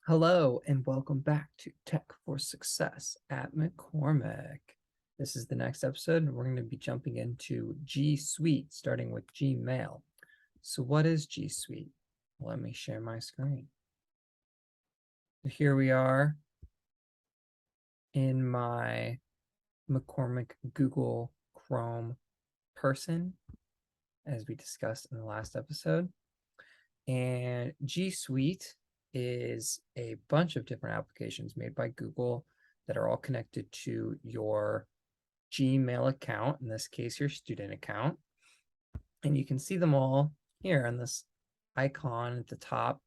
Hello and welcome back to Tech for Success at McCormick. This is the next episode, and we're going to be jumping into G Suite, starting with Gmail. So, what is G Suite? Let me share my screen. Here we are in my McCormick Google Chrome person, as we discussed in the last episode. And G Suite is a bunch of different applications made by Google that are all connected to your Gmail account, in this case, your student account. And you can see them all here on this icon at the top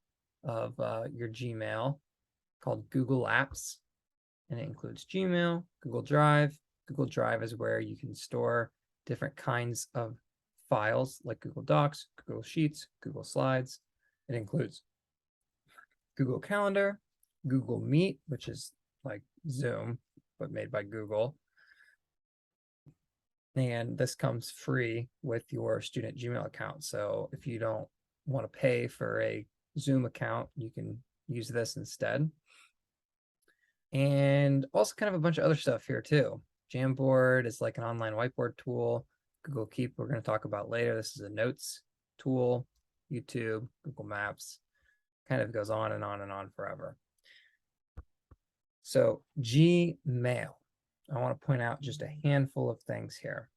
of your Gmail called Google Apps. And it includes Gmail, Google Drive. Google Drive is where you can store different kinds of files like Google Docs, Google Sheets, Google Slides. It includes Google Calendar, Google Meet, which is like Zoom, but made by Google. And this comes free with your student Gmail account. So if you don't want to pay for a Zoom account, you can use this instead. And also kind of a bunch of other stuff here too. Jamboard is like an online whiteboard tool. Google Keep, we're going to talk about later. This is a notes tool. YouTube, Google Maps, kind of goes on and on and on forever. So Gmail, I want to point out just a handful of things here.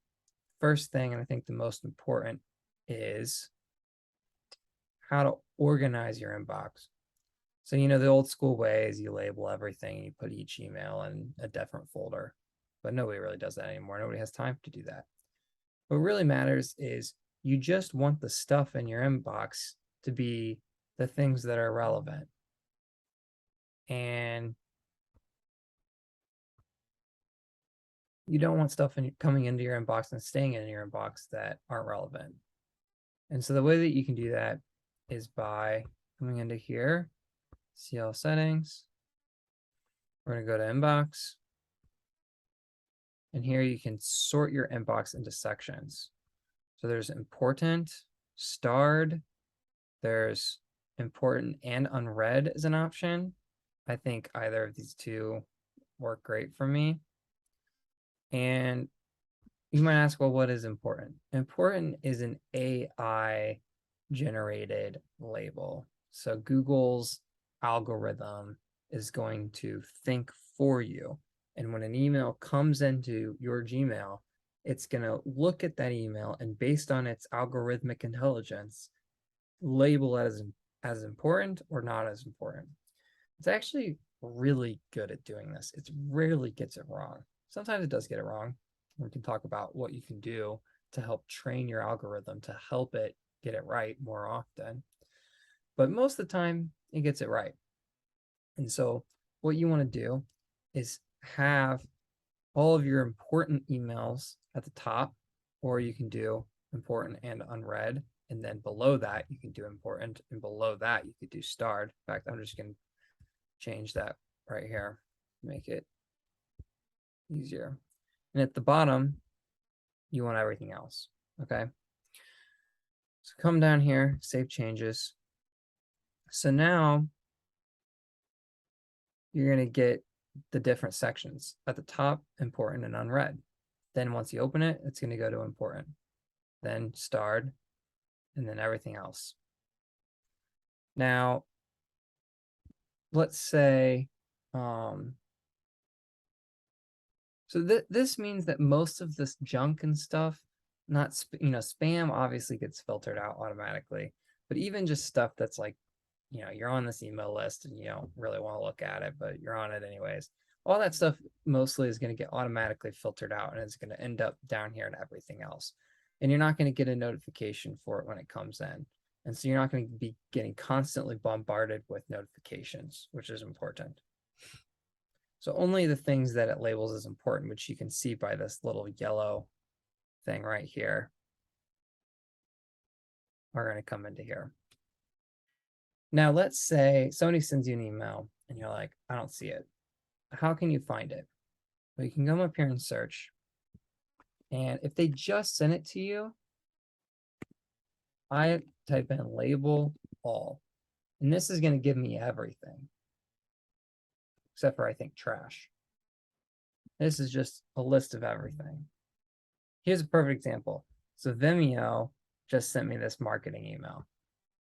First thing, and I think the most important, is how to organize your inbox. So, the old school way is you label everything and you put each email in a different folder, but nobody really does that anymore. Nobody has time to do that. What really matters is you just want the stuff in your inbox to be the things that are relevant. And you don't want stuff coming into your inbox and staying in your inbox that aren't relevant. And so the way that you can do that is by coming into here, see all settings. We're going to go to inbox. And here you can sort your inbox into sections. So there's important, starred, there's important and unread as an option. I think either of these two work great for me. And you might ask, well, what is important? Important is an AI generated label. So Google's algorithm is going to think for you. And when an email comes into your Gmail, it's going to look at that email and based on its algorithmic intelligence, label it as important or not as important. It's actually really good at doing this. It rarely gets it wrong. Sometimes it does get it wrong. We can talk about what you can do to help train your algorithm to help it get it right more often. But most of the time, it gets it right. And so what you want to do is have all of your important emails at the top, or you can do important and unread. And then below that, you can do important. And below that, you could do starred. In fact, I'm just going to change that right here, make it easier. And at the bottom, you want everything else. Okay. So come down here, save changes. So now you're going to get the different sections. At the top, important and unread. Then once you open it, it's going to go to important, then starred, and then everything else. Now, let's say, so this means that most of this junk and stuff, not, spam obviously gets filtered out automatically, but even just stuff that's like, you're on this email list and you don't really want to look at it, but you're on it anyways. All that stuff mostly is going to get automatically filtered out and it's going to end up down here and everything else. And you're not going to get a notification for it when it comes in. And so you're not going to be getting constantly bombarded with notifications, which is important. So only the things that it labels as important, which you can see by this little yellow thing right here, are going to come into here. Now, let's say somebody sends you an email and you're like, I don't see it. How can you find it? Well, you can come up here and search. And if they just sent it to you, I type in label all. And this is going to give me everything. except for I think trash. This is just a list of everything. Here's a perfect example. So Vimeo just sent me this marketing email.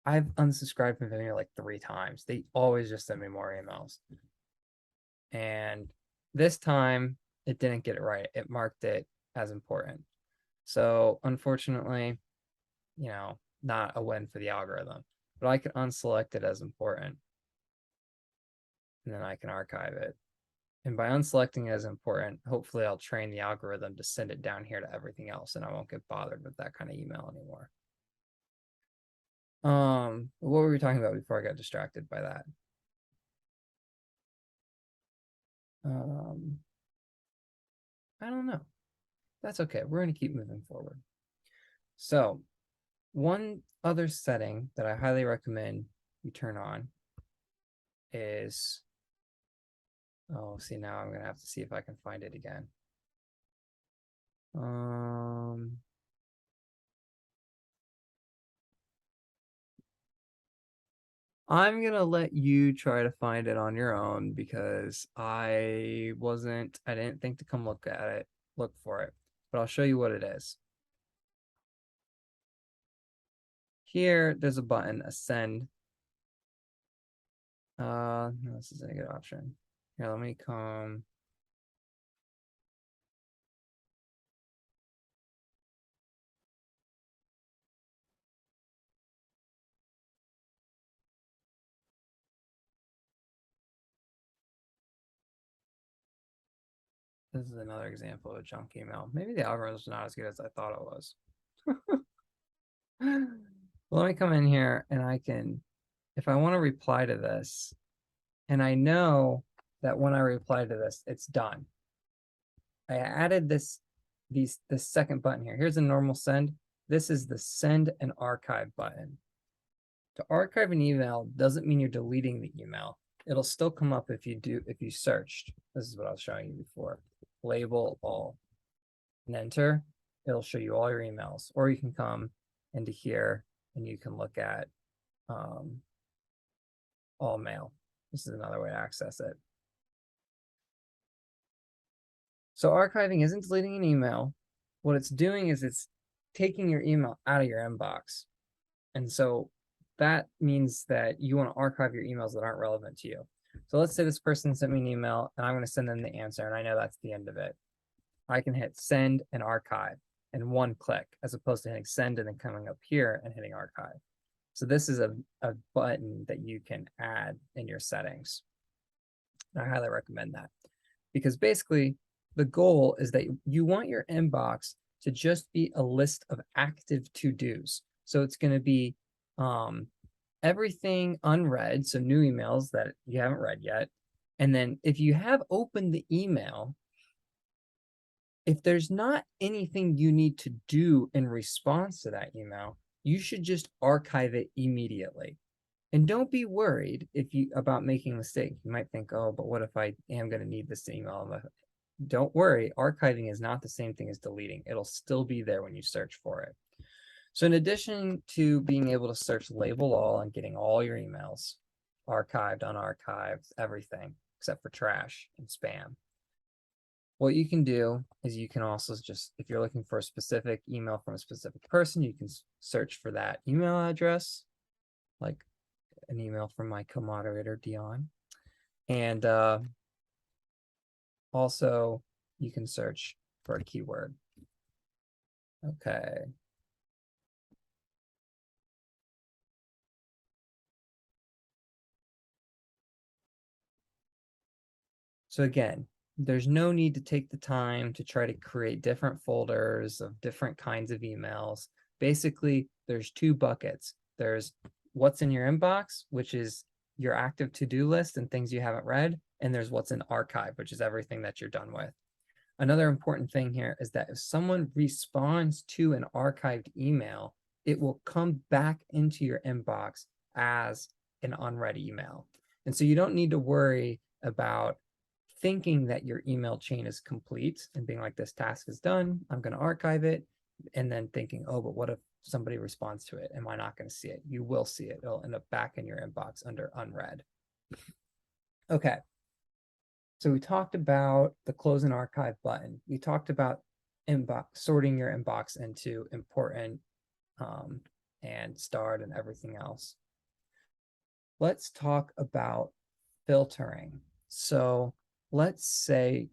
I've unsubscribed from Vimeo like 3 times. They always just send me more emails. And this time it didn't get it right. It marked it as important. So unfortunately, not a win for the algorithm, but I can unselect it as important. And then I can archive it. And by unselecting it as important, hopefully I'll train the algorithm to send it down here to everything else, and I won't get bothered with that kind of email anymore. What were we talking about before I got distracted by that? I don't know. That's okay. We're going to keep moving forward. So one other setting that I highly recommend you turn on is, oh, see, now I'm going to have to see if I can find it again. I'm going to let you try to find it on your own because I didn't think to come look for it, but I'll show you what it is. Here, there's a button, a send. No, this isn't a good option. Here, let me come. This is another example of a junk email. Maybe the algorithm's not as good as I thought it was. Let me come in here and I can, if I want to reply to this, and I know that when I reply to this, it's done. I added this second button here. Here's a normal send. This is the send and archive button. To archive an email doesn't mean you're deleting the email. It'll still come up if you searched. This is what I was showing you before. Label all and enter. It'll show you all your emails, or you can come into here and you can look at all mail. This is another way to access it. So archiving isn't deleting an email. What it's doing is it's taking your email out of your inbox. And so that means that you want to archive your emails that aren't relevant to you. So let's say this person sent me an email and I'm going to send them the answer and I know that's the end of it. I can hit send and archive in one click as opposed to hitting send and then coming up here and hitting archive. So this is a button that you can add in your settings. I highly recommend that because basically the goal is that you want your inbox to just be a list of active to-dos. So it's going to be everything unread, so new emails that you haven't read yet. And then if you have opened the email, if there's not anything you need to do in response to that email, you should just archive it immediately. And don't be worried about making a mistake. You might think, oh, but what if I am going to need this email? Don't worry, archiving is not the same thing as deleting. It'll still be there when you search for it. So in addition to being able to search label all and getting all your emails, archived, unarchived, everything except for trash and spam, what you can do is you can also just, if you're looking for a specific email from a specific person, you can search for that email address, like an email from my co-moderator, Dion. And also you can search for a keyword. Okay. So again, there's no need to take the time to try to create different folders of different kinds of emails. Basically, there's 2 buckets. There's what's in your inbox, which is your active to-do list and things you haven't read. And there's what's in archive, which is everything that you're done with. Another important thing here is that if someone responds to an archived email, it will come back into your inbox as an unread email. And so you don't need to worry about thinking that your email chain is complete and being like, this task is done, I'm going to archive it, and then thinking, oh, but what if somebody responds to it? Am I not going to see it? You will see it. It'll end up back in your inbox under unread. Okay. So we talked about the close and archive button. We talked about inbox, sorting your inbox into important and starred and everything else. Let's talk about filtering. So let's say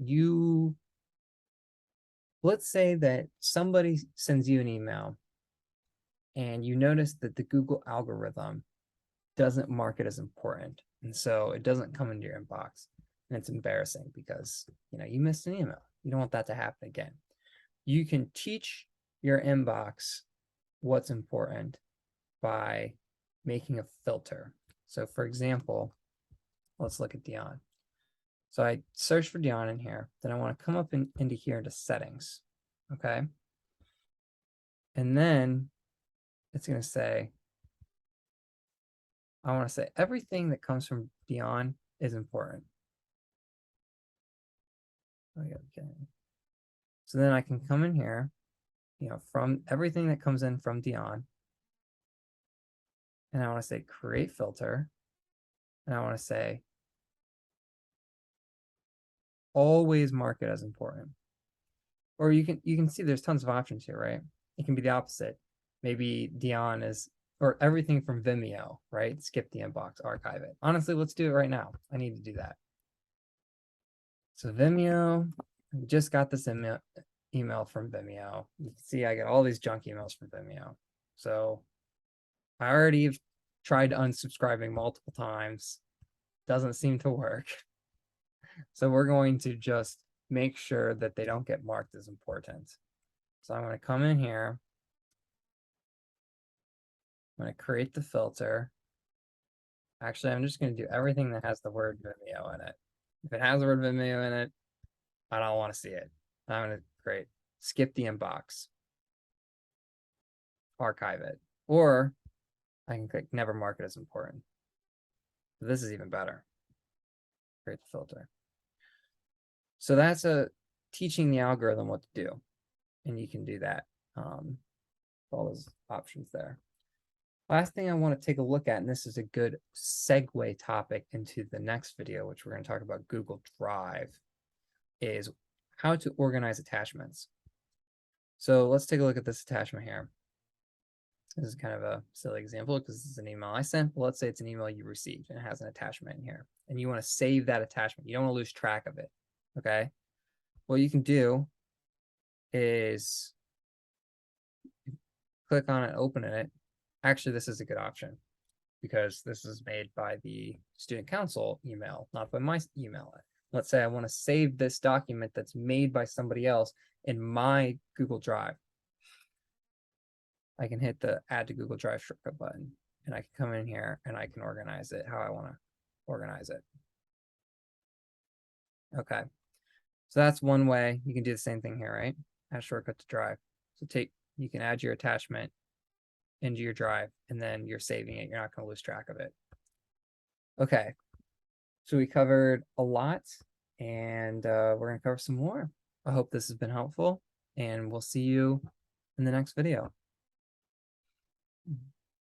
that somebody sends you an email and you notice that the Google algorithm doesn't mark it as important. And so it doesn't come into your inbox. And it's embarrassing because you missed an email. You don't want that to happen again. You can teach your inbox what's important by making a filter. So for example, let's look at Dion. So I search for Dion in here, then I want to come up into here into settings. Okay. And then it's going to say, I want to say everything that comes from Dion is important. Okay. So then I can come in here, from everything that comes in from Dion. And I want to say create filter. And I want to say always mark it as important. Or you can see there's tons of options here, right? It can be the opposite. Maybe Dion is, or everything from Vimeo, right? Skip the inbox, archive it. Honestly, let's do it right now. I need to do that. So Vimeo, I just got this email from Vimeo. You can see I get all these junk emails from Vimeo. So I already have tried unsubscribing multiple times. Doesn't seem to work. So we're going to just make sure that they don't get marked as important. So I'm going to come in here. I'm going to create the filter. Actually, I'm just going to do everything that has the word Vimeo in it. If it has the word Vimeo in it, I don't want to see it. I'm going to create skip the inbox, archive it, or I can click never mark it as important. This is even better. Create the filter. So that's teaching the algorithm what to do. And you can do that. All those options there. Last thing I want to take a look at, and this is a good segue topic into the next video, which we're going to talk about Google Drive, is how to organize attachments. So let's take a look at this attachment here. This is kind of a silly example because this is an email I sent. Well, let's say it's an email you received and it has an attachment in here, and you want to save that attachment. You don't want to lose track of it. Okay. What you can do is click on it, open it. Actually, this is a good option because this is made by the student council email, not by my email. Let's say I want to save this document that's made by somebody else in my Google Drive. I can hit the add to Google Drive shortcut button, and I can come in here and I can organize it how I want to organize it. Okay. So that's one way. You can do the same thing here, right? Add shortcut to Drive. So you can add your attachment into your Drive, and then you're saving it. You're not going to lose track of it. Okay. So we covered a lot, and we're going to cover some more. I hope this has been helpful, and we'll see you in the next video.